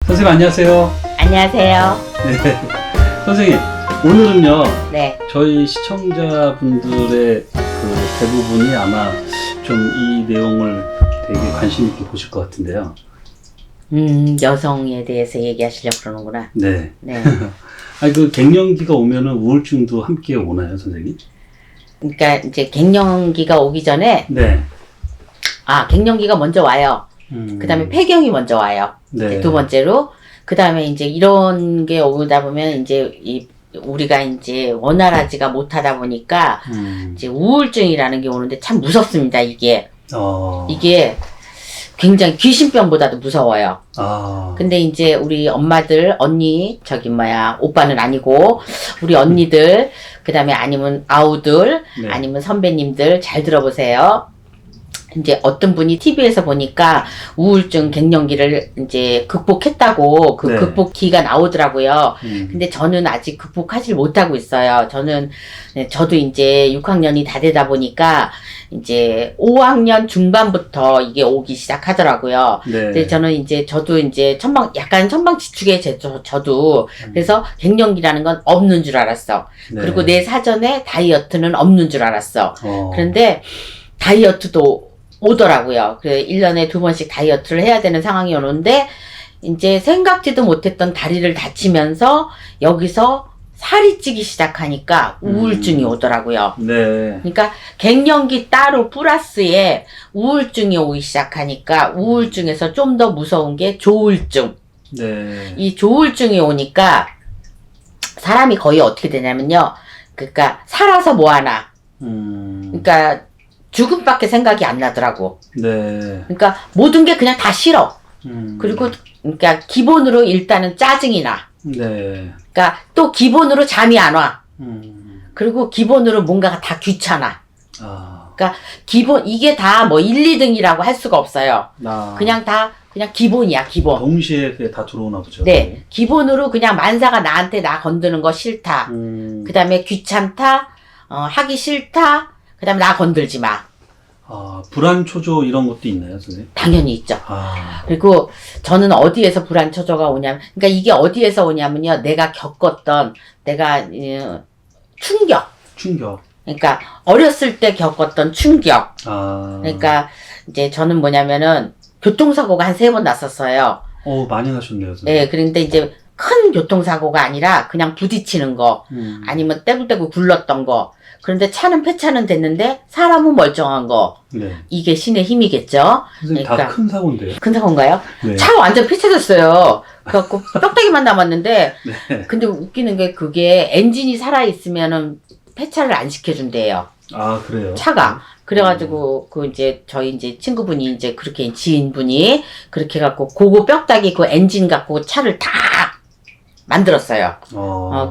선생님 안녕하세요. 안녕하세요. 네. 선생님 오늘은요. 네. 저희 시청자분들의 그 대부분이 아마 좀 이 내용을 되게 관심 있게 보실 것 같은데요. 여성에 대해서 얘기하시려고 그러는구나. 네. 네. 아니 그 갱년기가 오면은 우울증도 함께 오나요, 선생님? 그러니까 이제 갱년기가 오기 전에 네. 갱년기가 먼저 와요. 그다음에 폐경이 먼저 와요. 네. 이제 두 번째로 그다음에 이제 이런 게 오다 보면 이제 우리가 이제 원활하지가 못하다 보니까 이제 우울증이라는 게 오는데 참 무섭습니다. 이게 굉장히 귀신병보다도 무서워요. 근데 이제 우리 엄마들, 언니, 오빠는 아니고, 우리 언니들, 그 다음에 아니면 아우들, 네. 아니면 선배님들 잘 들어보세요. 이제 어떤 분이 TV에서 보니까 우울증 갱년기를 이제 극복했다고 그 네. 극복기가 나오더라고요. 근데 저는 아직 극복하지 못하고 있어요. 저도 이제 6학년이 다 되다 보니까 이제 5학년 중반부터 이게 오기 시작하더라고요. 네. 근데 저도 이제 약간 천방지축에 저도 그래서 갱년기라는 건 없는 줄 알았어. 네. 그리고 내 사전에 다이어트는 없는 줄 알았어. 그런데 다이어트도 오더라고요. 1년에 2번씩 다이어트를 해야 되는 상황이 오는데, 이제 생각지도 못했던 다리를 다치면서 여기서 살이 찌기 시작하니까 우울증이 오더라고요. 네. 그러니까 갱년기 따로 플러스에 우울증이 오기 시작하니까 우울증에서 좀 더 무서운 게 조울증. 네. 이 조울증이 오니까 사람이 거의 어떻게 되냐면요. 그러니까 살아서 뭐하나. 그러니까 죽음밖에 생각이 안 나더라고. 네. 그러니까 모든 게 그냥 다 싫어. 그리고 그러니까 기본으로 일단은 짜증이 나. 네. 그러니까 또 기본으로 잠이 안 와. 그리고 기본으로 뭔가가 다 귀찮아. 그러니까 이게 다 뭐 1, 2등이라고 할 수가 없어요. 그냥 기본이야, 기본. 동시에 그게 다 들어오나 보죠. 네. 기본으로 그냥 만사가 나 건드는 거 싫다. 그 다음에 귀찮다. 하기 싫다. 그 다음에 나 건들지 마. 불안, 초조 이런 것도 있나요, 선생님? 당연히 있죠. 그리고 저는 어디에서 불안 초조가 오냐면, 그러니까 이게 어디에서 오냐면요. 내가 충격. 그러니까 어렸을 때 겪었던 충격. 그러니까 이제 저는 뭐냐면은 교통사고가 한 3번 났었어요. 많이 나셨네요, 선생님. 네, 그런데 이제 큰 교통사고가 아니라 그냥 부딪히는 거, 아니면 떼굴떼굴 굴렀던 거. 그런데 차는 폐차는 됐는데 사람은 멀쩡한 거. 네. 이게 신의 힘이겠죠. 선생님 그러니까 다 큰 사고인데요. 큰 사고인가요? 네. 차 완전 폐차됐어요. 그래갖고 뼈다귀만 남았는데, 네. 근데 웃기는 게 그게 엔진이 살아있으면은 폐차를 안 시켜준대요. 그래요? 차가. 그래가지고 저희 이제 친구분이 이제 그렇게 지인분이 그렇게 해갖고 뼈다귀 그 엔진 갖고 차를 다 만들었어요.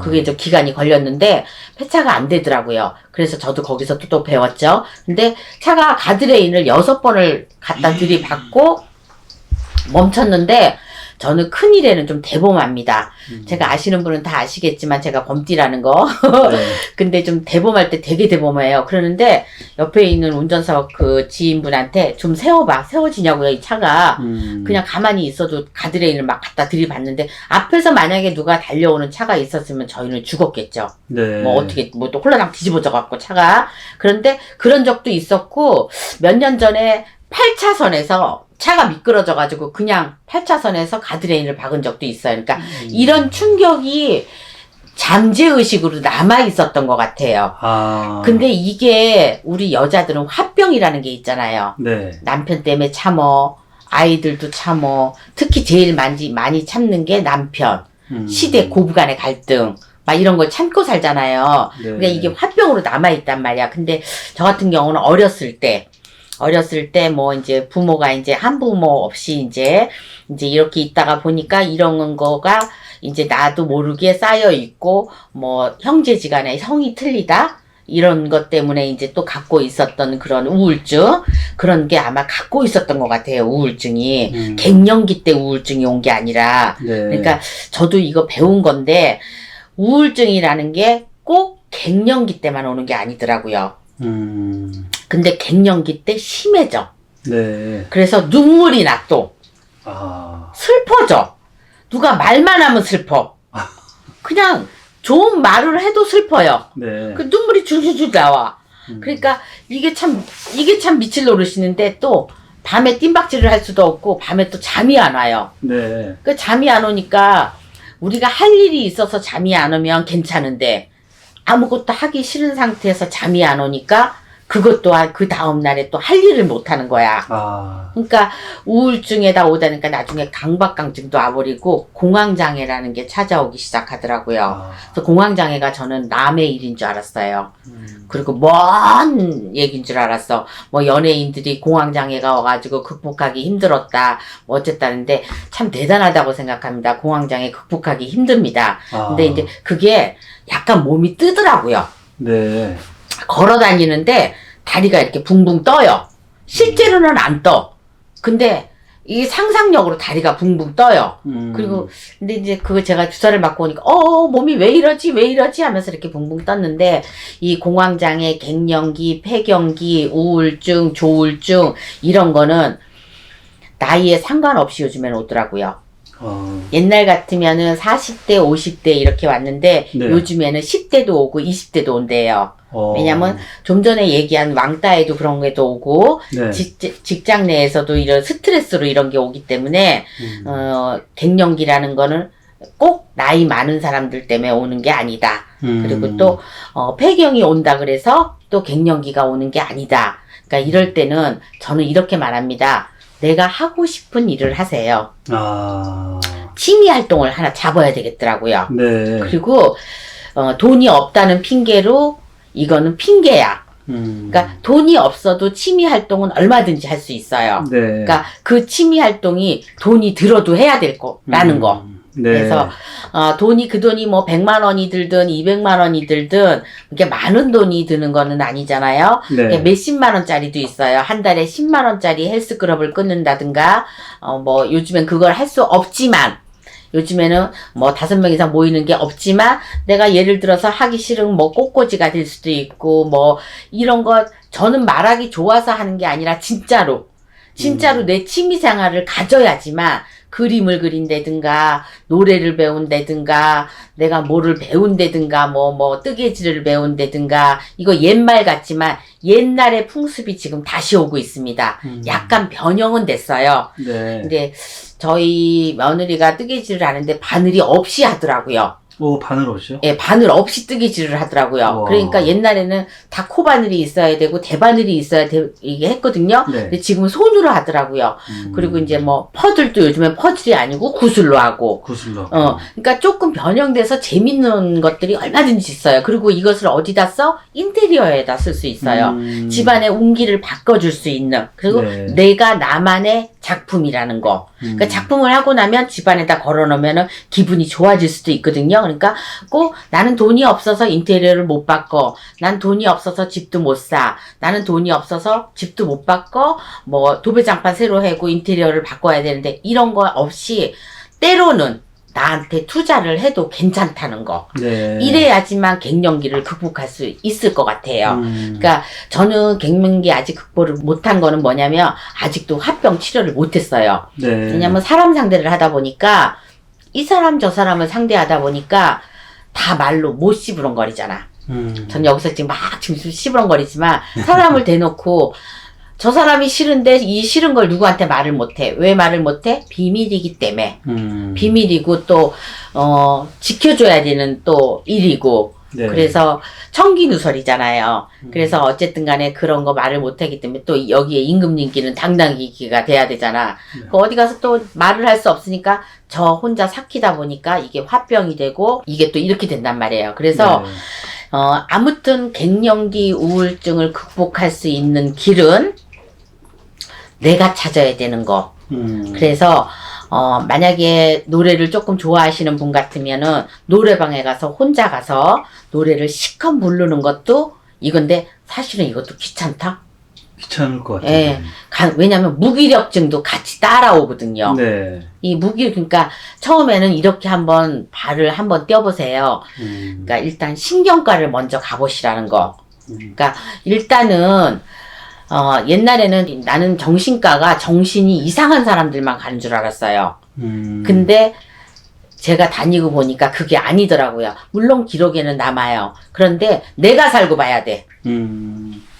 그게 좀 기간이 걸렸는데 폐차가 안 되더라고요. 그래서 저도 거기서 또 배웠죠. 근데 차가 가드레인을 6번을 갖다 들이받고 멈췄는데 저는 큰일에는 좀 대범합니다. 제가 아시는 분은 다 아시겠지만 제가 범띠라는 거. 네. 근데 좀 대범할 때 되게 대범해요. 그러는데 옆에 있는 운전사 그 지인분한테 좀 세워지냐고요, 이 차가. 그냥 가만히 있어도 가드레인을 막 갖다 들이받는데 앞에서 만약에 누가 달려오는 차가 있었으면 저희는 죽었겠죠. 네. 또 홀라당 뒤집어져 갖고 차가. 그런데 그런 적도 있었고 몇 년 전에 8차선에서 차가 미끄러져가지고 그냥 8차선에서 가드레인을 박은 적도 있어요. 그러니까 이런 충격이 잠재의식으로 남아있었던 것 같아요. 근데 이게 우리 여자들은 화병이라는 게 있잖아요. 네. 남편 때문에 참어, 아이들도 참어, 특히 제일 많이 참는 게 남편, 시대 고부간의 갈등, 막 이런 걸 참고 살잖아요. 네. 그러니까 이게 화병으로 남아있단 말이야. 근데 저 같은 경우는 어렸을 때 뭐 이제 부모가 이제 한부모 없이 이제 이렇게 있다가 보니까 이런 거가 이제 나도 모르게 쌓여 있고 뭐 형제지간에 성이 틀리다 이런 것 때문에 이제 또 갖고 있었던 그런 우울증 그런 게 아마 갖고 있었던 것 같아요. 우울증이 갱년기 때 우울증이 온 게 아니라. 네. 그러니까 저도 이거 배운 건데 우울증이라는 게 꼭 갱년기 때만 오는 게 아니더라고요. 근데 갱년기 때 심해져. 네. 그래서 눈물이 나 또. 슬퍼져. 누가 말만 하면 슬퍼. 그냥 좋은 말을 해도 슬퍼요. 네. 그 눈물이 줄줄줄 나와. 그러니까 이게 참 미칠 노릇이는데 또 밤에 뜀박질을 할 수도 없고 밤에 또 잠이 안 와요. 네. 그 잠이 안 오니까 우리가 할 일이 있어서 잠이 안 오면 괜찮은데 아무것도 하기 싫은 상태에서 잠이 안 오니까 그것도 그 다음날에 또 할 일을 못 하는 거야. 아. 그러니까 우울증에다 오다니까 나중에 강박강증도 와버리고 공황장애라는 게 찾아오기 시작하더라고요. 아. 그래서 공황장애가 저는 남의 일인 줄 알았어요. 그리고 먼 얘기인 줄 알았어. 뭐 연예인들이 공황장애가 와가지고 극복하기 힘들었다. 뭐 어쨌다는데 참 대단하다고 생각합니다. 공황장애 극복하기 힘듭니다. 아. 근데 이제 그게 약간 몸이 뜨더라고요. 네. 걸어 다니는데 다리가 이렇게 붕붕 떠요. 실제로는 안 떠. 근데 이 상상력으로 다리가 붕붕 떠요. 그리고 근데 이제 그거 제가 주사를 맞고 오니까 몸이 왜 이러지 하면서 이렇게 붕붕 떴는데 이 공황장애, 갱년기, 폐경기, 우울증, 조울증 이런 거는 나이에 상관없이 요즘에는 오더라고요. 옛날 같으면은 40대, 50대 이렇게 왔는데 네. 요즘에는 10대도 오고 20대도 온대요. 왜냐면 좀 전에 얘기한 왕따에도 그런 게도 오고 네. 직장 내에서도 이런 스트레스로 이런 게 오기 때문에 갱년기라는 거는 꼭 나이 많은 사람들 때문에 오는 게 아니다. 그리고 또 폐경이 온다 그래서 또 갱년기가 오는 게 아니다. 그러니까 이럴 때는 저는 이렇게 말합니다. 내가 하고 싶은 일을 하세요. 아. 취미 활동을 하나 잡아야 되겠더라고요. 네. 그리고 돈이 없다는 핑계로 이거는 핑계야. 그러니까 돈이 없어도 취미 활동은 얼마든지 할 수 있어요. 네. 그러니까 그 취미 활동이 돈이 들어도 해야 될 거라는 거. 네. 그래서 그 돈이 뭐 100만 원이 들든 200만 원이 들든 그게 많은 돈이 드는 거는 아니잖아요. 네. 몇십만 원짜리도 있어요. 한 달에 10만 원짜리 헬스클럽을 끊는다든가 뭐 요즘엔 그걸 할 수 없지만 요즘에는 뭐 5명 이상 모이는 게 없지만 내가 예를 들어서 하기 싫은 뭐 꽃꽂이가 될 수도 있고 뭐 이런 거 저는 말하기 좋아서 하는 게 아니라 진짜로 내 취미 생활을 가져야지만 그림을 그린다든가 노래를 배운다든가 내가 뭐를 배운다든가 뭐 뜨개질을 배운다든가 이거 옛말 같지만 옛날의 풍습이 지금 다시 오고 있습니다. 약간 변형은 됐어요. 네. 근데 저희 며느리가 뜨개질을 하는데 바늘이 없이 하더라고요. 오, 바늘 없이요? 예, 바늘 없이 뜨개질을 하더라고요. 와. 그러니까 옛날에는 다 코바늘이 있어야 되고 대바늘이 있어야 이게 했거든요. 네. 근데 지금은 손으로 하더라고요. 그리고 이제 뭐 퍼즐도 요즘엔 퍼즐이 아니고 구슬로 하고. 구슬로. 그러니까 조금 변형돼서 재밌는 것들이 얼마든지 있어요. 그리고 이것을 어디다 써? 인테리어에다 쓸 수 있어요. 집안의 운기를 바꿔줄 수 있는. 그리고 네. 내가 나만의 작품이라는 거. 그러니까 작품을 하고 나면 집안에다 걸어놓으면 기분이 좋아질 수도 있거든요. 그러니까 꼭 나는 돈이 없어서 인테리어를 못 바꿔. 난 돈이 없어서 집도 못 사. 나는 돈이 없어서 집도 못 바꿔. 뭐 도배장판 새로 해고 인테리어를 바꿔야 되는데 이런 거 없이 때로는 나한테 투자를 해도 괜찮다는 거. 네. 이래야지만 갱년기를 극복할 수 있을 것 같아요. 그러니까 저는 갱년기 아직 극복을 못한 거는 뭐냐면 아직도 화병 치료를 못했어요. 네. 왜냐면 사람 상대를 하다 보니까 이 사람 저 사람을 상대하다 보니까 다 말로 못 시부렁거리잖아. 전 여기서 지금 시부렁거리지만 사람을 대놓고 저 사람이 싫은데 이 싫은 걸 누구한테 말을 못해. 왜 말을 못해? 비밀이기 때문에. 비밀이고 또 지켜줘야 되는 또 일이고. 네. 그래서 청기누설이잖아요. 그래서 어쨌든 간에 그런 거 말을 못하기 때문에 또 여기에 임금님기는 당당기가 돼야 되잖아. 그 어디 가서 또 말을 할 수 없으니까 저 혼자 삭히다 보니까 이게 화병이 되고 이게 또 이렇게 된단 말이에요. 그래서 네. 아무튼 갱년기 우울증을 극복할 수 있는 길은 내가 찾아야 되는 거. 그래서 만약에 노래를 조금 좋아하시는 분 같으면은 노래방에 가서 혼자 가서 노래를 실컷 부르는 것도 이건데 사실은 이것도 귀찮다. 귀찮을 것 같아요. 예. 왜냐면 무기력증도 같이 따라오거든요. 네. 이 그러니까 처음에는 이렇게 한번 발을 한번 떼어보세요. 그러니까 일단 신경과를 먼저 가보시라는 거. 그러니까 일단은 옛날에는 나는 정신과가 정신이 이상한 사람들만 가는 줄 알았어요. 근데 제가 다니고 보니까 그게 아니더라고요. 물론 기록에는 남아요. 그런데 내가 살고 봐야 돼.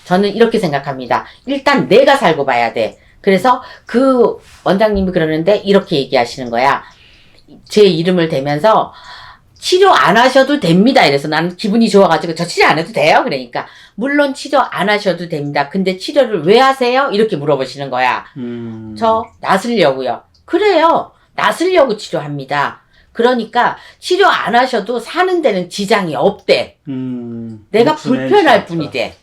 저는 이렇게 생각합니다. 일단 내가 살고 봐야 돼. 그래서 그 원장님이 그러는데 이렇게 얘기하시는 거야. 제 이름을 대면서 치료 안 하셔도 됩니다. 이래서 나는 기분이 좋아가지고 저 치료 안 해도 돼요? 그러니까 물론 치료 안 하셔도 됩니다. 근데 치료를 왜 하세요? 이렇게 물어보시는 거야. 저 낫으려고요. 그래요. 낫으려고 치료합니다. 그러니까 치료 안 하셔도 사는 데는 지장이 없대. 내가 불편할 뿐이대.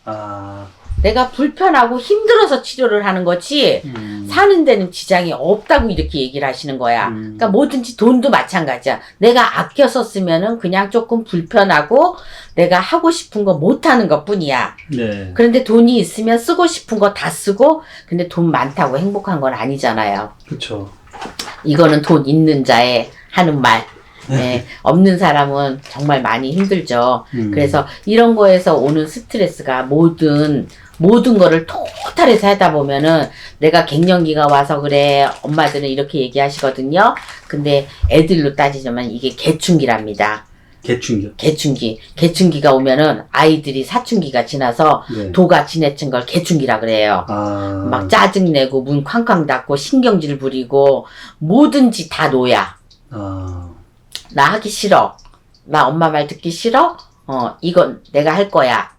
내가 불편하고 힘들어서 치료를 하는 거지 사는 데는 지장이 없다고 이렇게 얘기를 하시는 거야. 그러니까 뭐든지 돈도 마찬가지야. 내가 아껴 썼으면은 그냥 조금 불편하고 내가 하고 싶은 거 못하는 것 뿐이야. 네. 그런데 돈이 있으면 쓰고 싶은 거 다 쓰고 근데 돈 많다고 행복한 건 아니잖아요. 그렇죠. 이거는 돈 있는 자의 하는 말. 네, 없는 사람은 정말 많이 힘들죠. 그래서 이런 거에서 오는 스트레스가 모든 거를 토탈해서 하다 보면은 내가 갱년기가 와서 그래 엄마들은 이렇게 얘기하시거든요. 근데 애들로 따지자면 이게 개춘기랍니다. 개춘기요? 개춘기가 오면은 아이들이 사춘기가 지나서 네. 도가 지내친 걸 개춘기라 그래요. 막 짜증내고 문 쾅쾅 닫고 신경질 부리고 뭐든지 다 노야. 나 하기 싫어. 나 엄마 말 듣기 싫어? 이건 내가 할 거야.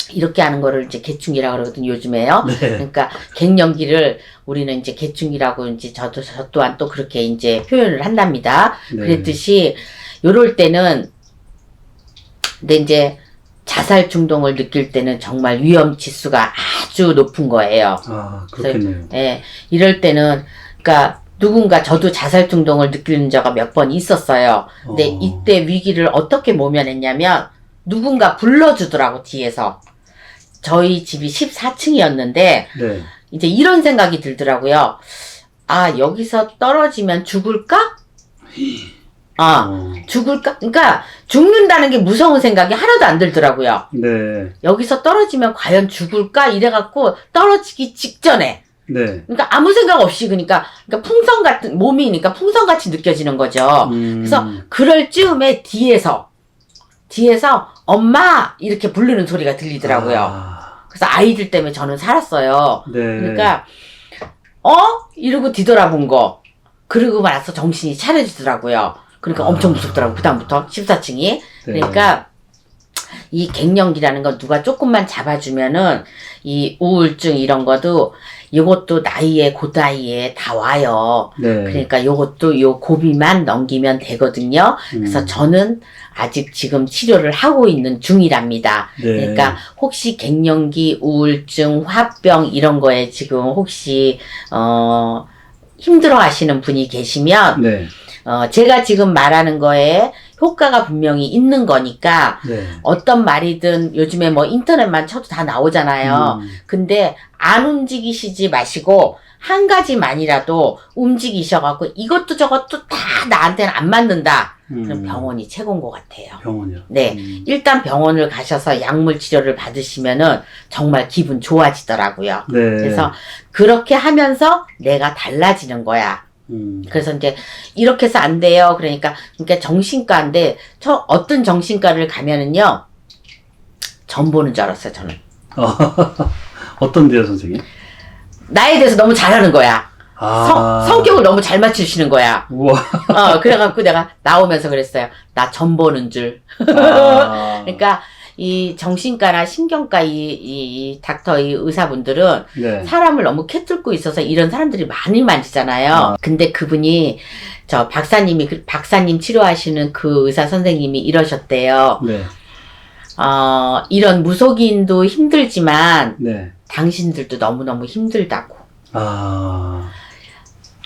이렇게 하는 거를 이제 개춘기라고 그러거든요, 요즘에요. 네. 그러니까 갱년기를 우리는 이제 개춘기라고 이제 저 또한 또 그렇게 이제 표현을 한답니다. 네. 그랬듯이 요럴 때는 근데 이제 자살 충동을 느낄 때는 정말 위험 지수가 아주 높은 거예요. 그렇겠네요. 그래서, 예, 이럴 때는 그러니까 누군가 저도 자살 충동을 느끼는 적이 몇 번 있었어요. 근데 이때 위기를 어떻게 모면했냐면 누군가 불러주더라고 뒤에서. 저희 집이 14층이었는데 네. 이제 이런 생각이 들더라고요. 아 여기서 떨어지면 죽을까? 죽을까? 그러니까 죽는다는 게 무서운 생각이 하나도 안 들더라고요. 네. 여기서 떨어지면 과연 죽을까? 이래갖고 떨어지기 직전에 네. 그러니까 아무 생각 없이 그러니까 풍선 같은 몸이니까 풍선같이 느껴지는 거죠. 그래서 그럴 즈음에 뒤에서 엄마 이렇게 부르는 소리가 들리더라고요. 그래서 아이들 때문에 저는 살았어요. 네. 그러니까 이러고 뒤돌아본 거 그러고 나서 정신이 차려지더라고요. 그러니까 엄청 무섭더라고 그다음부터 14층이. 그러니까 이 갱년기라는 건 누가 조금만 잡아주면은 이 우울증 이런 것도 이것도 나이에 고나이에 다 와요. 네. 그러니까 요것도 요 고비만 넘기면 되거든요. 그래서 저는 아직 지금 치료를 하고 있는 중이랍니다. 네. 그러니까 혹시 갱년기, 우울증, 화병 이런 거에 지금 혹시 힘들어 하시는 분이 계시면 네. 제가 지금 말하는 거에 효과가 분명히 있는 거니까 네. 어떤 말이든 요즘에 뭐 인터넷만 쳐도 다 나오잖아요. 근데 안 움직이시지 마시고 한 가지만이라도 움직이셔갖고 이것도 저것도 다 나한테는 안 맞는다. 그럼 병원이 최고인 것 같아요. 병원이요? 네. 일단 병원을 가셔서 약물 치료를 받으시면은 정말 기분 좋아지더라고요. 네. 그래서 그렇게 하면서 내가 달라지는 거야. 그래서 이제 이렇게 해서 안 돼요. 그러니까 정신과인데 어떤 정신과를 가면은요 전 보는 줄 알았어요. 저는 어떤데요, 선생님? 나에 대해서 너무 잘하는 거야. 성격을 너무 잘 맞추시는 거야. 우와. 그래갖고 내가 나오면서 그랬어요. 나 전 보는 줄. 그러니까 이 정신과나 신경과 이 닥터 이 의사분들은 네. 사람을 너무 캐뚫고 있어서 이런 사람들이 많이 만지잖아요. 근데 그분이 박사님 치료하시는 그 의사 선생님이 이러셨대요. 네. 이런 무속인도 힘들지만 네. 당신들도 너무너무 힘들다고.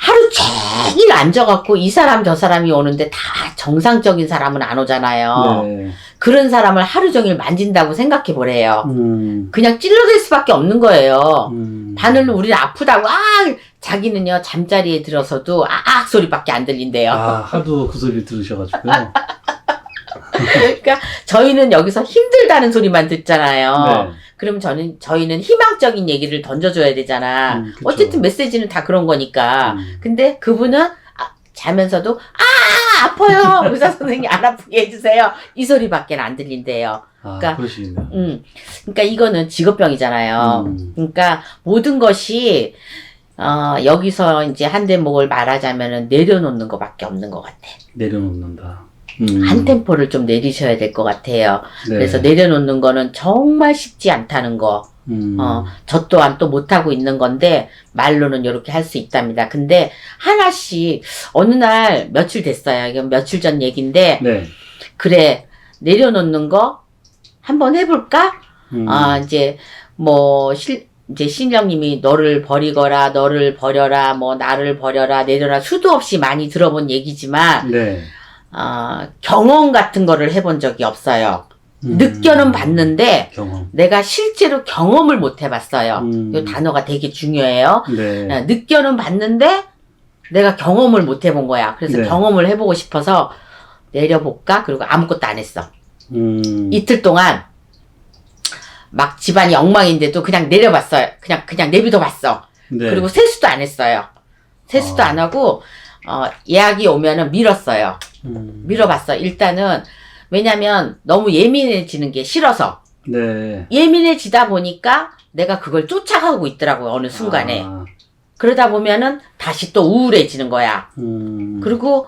하루 종일 앉아갖고 이 사람 저 사람이 오는데 다 정상적인 사람은 안 오잖아요. 네. 그런 사람을 하루 종일 만진다고 생각해 보래요. 그냥 찔러댈 수밖에 없는 거예요. 바늘로 우리는 아프다고 자기는요 잠자리에 들어서도 소리밖에 안 들린대요. 하도 그 소리 들으셔가지고요. 그러니까 저희는 여기서 힘들다는 소리만 듣잖아요. 네. 그럼 저희는 희망적인 얘기를 던져줘야 되잖아. 그쵸. 어쨌든 메시지는 다 그런 거니까. 근데 그분은 자면서도 아파요. 의사 선생님 안 아프게 해주세요. 이 소리밖에 안 들린대요. 그러니까, 그러시겠네요. 그러니까 이거는 직업병이잖아요. 그러니까 모든 것이 여기서 이제 한 대목을 말하자면은 내려놓는 것밖에 없는 것 같아. 내려놓는다. 한 템포를 좀 내리셔야 될 것 같아요. 네. 그래서 내려놓는 거는 정말 쉽지 않다는 거. 저 또한 또 못하고 있는 건데, 말로는 이렇게 할 수 있답니다. 근데 하나씩, 어느 날 며칠 됐어요. 이건 며칠 전 얘기인데, 네. 그래, 내려놓는 거 한번 해볼까? 이제, 이제 신령님이 너를 버리거라, 너를 버려라, 뭐, 나를 버려라, 내려라, 수도 없이 많이 들어본 얘기지만, 네. 경험 같은 거를 해본 적이 없어요. 느껴는 봤는데, 경험. 내가 실제로 경험을 못 해봤어요. 이 단어가 되게 중요해요. 네. 느껴는 봤는데, 내가 경험을 못 해본 거야. 그래서 네. 경험을 해보고 싶어서 내려볼까? 그리고 아무것도 안 했어. 이틀 동안 막 집안이 엉망인데도 그냥 내려봤어요. 그냥 내비둬 봤어. 네. 그리고 세수도 안 했어요. 세수도 안 하고, 예약이 오면은 밀었어요. 밀어봤어. 일단은, 왜냐면 너무 예민해지는 게 싫어서. 네. 예민해지다 보니까 내가 그걸 쫓아가고 있더라고요. 어느 순간에. 그러다 보면은 다시 또 우울해지는 거야. 그리고,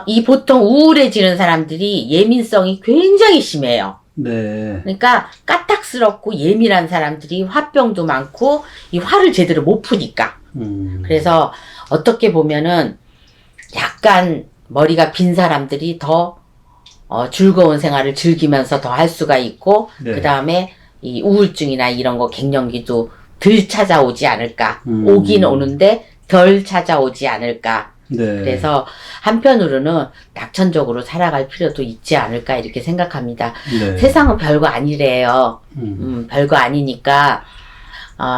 이 보통 우울해지는 사람들이 예민성이 굉장히 심해요. 네. 그러니까 까딱스럽고 예민한 사람들이 화병도 많고 이 화를 제대로 못 푸니까. 그래서 어떻게 보면은 약간 머리가 빈 사람들이 더 즐거운 생활을 즐기면서 더 할 수가 있고, 네. 그 다음에 이 우울증이나 이런 거 갱년기도 덜 찾아오지 않을까. 오긴 오는데 덜 찾아오지 않을까. 네. 그래서 한편으로는 낙천적으로 살아갈 필요도 있지 않을까 이렇게 생각합니다. 네. 세상은 별거 아니래요. 별거 아니니까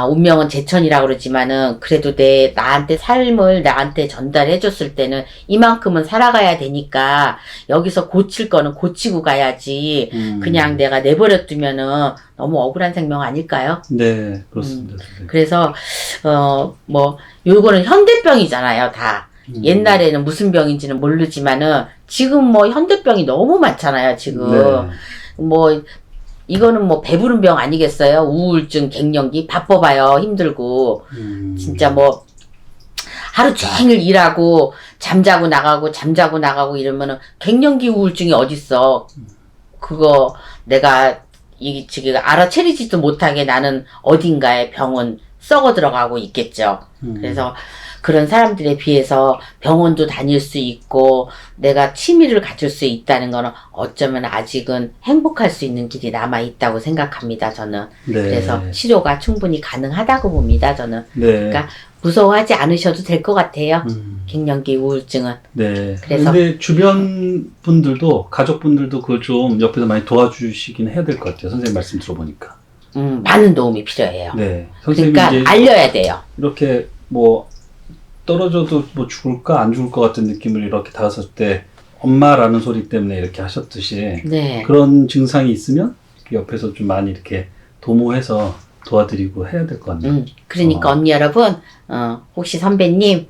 운명은 제천이라고 그러지만은 그래도 나한테 삶을 나한테 전달해 줬을 때는 이만큼은 살아가야 되니까 여기서 고칠 거는 고치고 가야지. 그냥 내가 내버려 두면은 너무 억울한 생명 아닐까요? 네, 그렇습니다. 그래서 요거는 현대병이잖아요, 다. 옛날에는 무슨 병인지는 모르지만은 지금 뭐 현대병이 너무 많잖아요, 지금. 네. 이거는 뭐 배부른 병 아니겠어요? 우울증, 갱년기 바빠봐요, 힘들고. 진짜 뭐 하루 종일 일하고 잠자고 나가고 이러면은 갱년기 우울증이 어딨어. 그거 내가 지금 알아채리지도 못하게 나는 어딘가에 병원 썩어 들어가고 있겠죠. 그래서 그런 사람들에 비해서 병원도 다닐 수 있고 내가 취미를 가질 수 있다는 거는 어쩌면 아직은 행복할 수 있는 길이 남아 있다고 생각합니다, 저는. 네. 그래서 치료가 충분히 가능하다고 봅니다, 저는. 네. 그러니까 무서워하지 않으셔도 될 것 같아요. 갱년기 우울증은. 네. 그래서 근데 주변 분들도, 가족분들도 그걸 좀 옆에서 많이 도와주시긴 해야 될 것 같아요. 선생님 말씀 들어보니까. 많은 도움이 필요해요. 네. 선생님이 그러니까 이제 알려야 돼요. 이렇게 떨어져도 죽을까 안 죽을 것 같은 느낌을 이렇게 다가섰을 때 엄마라는 소리 때문에 이렇게 하셨듯이 네. 그런 증상이 있으면 옆에서 좀 많이 이렇게 도모해서 도와드리고 해야 될 것 같네요. 그러니까 언니 여러분, 혹시 선배님,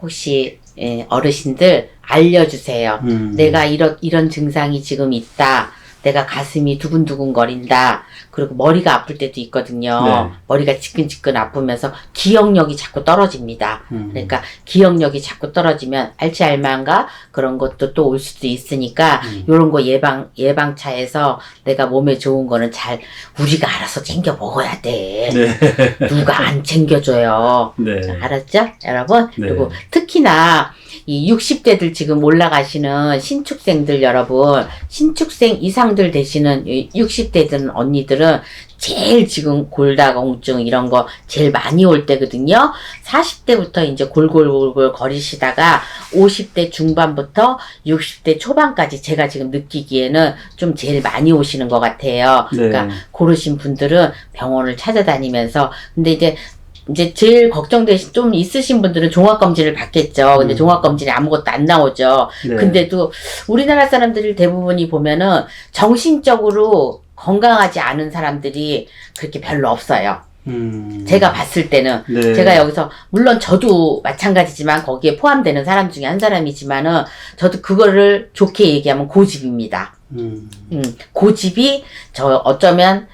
혹시 어르신들 알려주세요. 내가 이런 증상이 지금 있다. 내가 가슴이 두근두근 거린다. 그리고 머리가 아플 때도 있거든요. 네. 머리가 지끈지끈 아프면서 기억력이 자꾸 떨어집니다. 그러니까 기억력이 자꾸 떨어지면 알츠하이머인가 그런 것도 또 올 수도 있으니까 요런 거 예방차에서 내가 몸에 좋은 거는 우리가 알아서 챙겨 먹어야 돼. 네. 누가 안 챙겨줘요. 네. 알았죠? 여러분? 네. 그리고 특히나 이 60대들 지금 올라가시는 신축생들 여러분, 신축생 이상들 되시는 60대들 언니들은 제일 지금 골다공증 이런 거 제일 많이 올 때거든요. 40대부터 이제 골골골골 거리시다가 50대 중반부터 60대 초반까지 제가 지금 느끼기에는 좀 제일 많이 오시는 것 같아요. 네. 그러니까 고르신 분들은 병원을 찾아다니면서 근데 이제 제일 걱정되신 좀 있으신 분들은 종합검진을 받겠죠. 근데 종합검진에 아무것도 안 나오죠. 네. 근데도 우리나라 사람들이 대부분이 보면은 정신적으로 건강하지 않은 사람들이 그렇게 별로 없어요. 제가 봤을 때는 네. 제가 여기서 물론 저도 마찬가지지만 거기에 포함되는 사람 중에 한 사람이지만은 저도 그거를 좋게 얘기하면 고집입니다. 고집이 저 어쩌면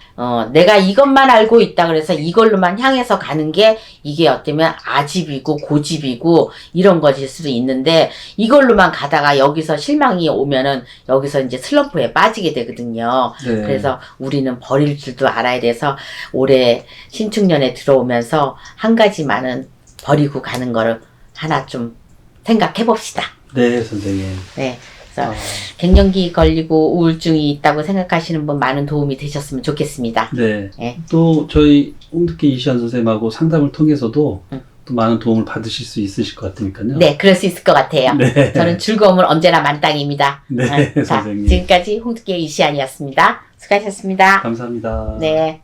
내가 이것만 알고 있다 그래서 이걸로만 향해서 가는 게 이게 어쩌면 아집이고 고집이고 이런 것일 수도 있는데 이걸로만 가다가 여기서 실망이 오면은 여기서 이제 슬럼프에 빠지게 되거든요. 네. 그래서 우리는 버릴 줄도 알아야 돼서 올해 신축년에 들어오면서 한 가지만은 버리고 가는 거를 하나 좀 생각해 봅시다. 네, 선생님. 네. 그래서 갱년기 걸리고 우울증이 있다고 생각하시는 분 많은 도움이 되셨으면 좋겠습니다. 네. 네. 또 저희 홍득기 이시안 선생님하고 상담을 통해서도 또 많은 도움을 받으실 수 있으실 것 같으니까요. 네, 그럴 수 있을 것 같아요. 네. 저는 즐거움은 언제나 만땅입니다. 네, 자, 선생님. 지금까지 홍득기의 이시안이었습니다. 수고하셨습니다. 감사합니다. 네.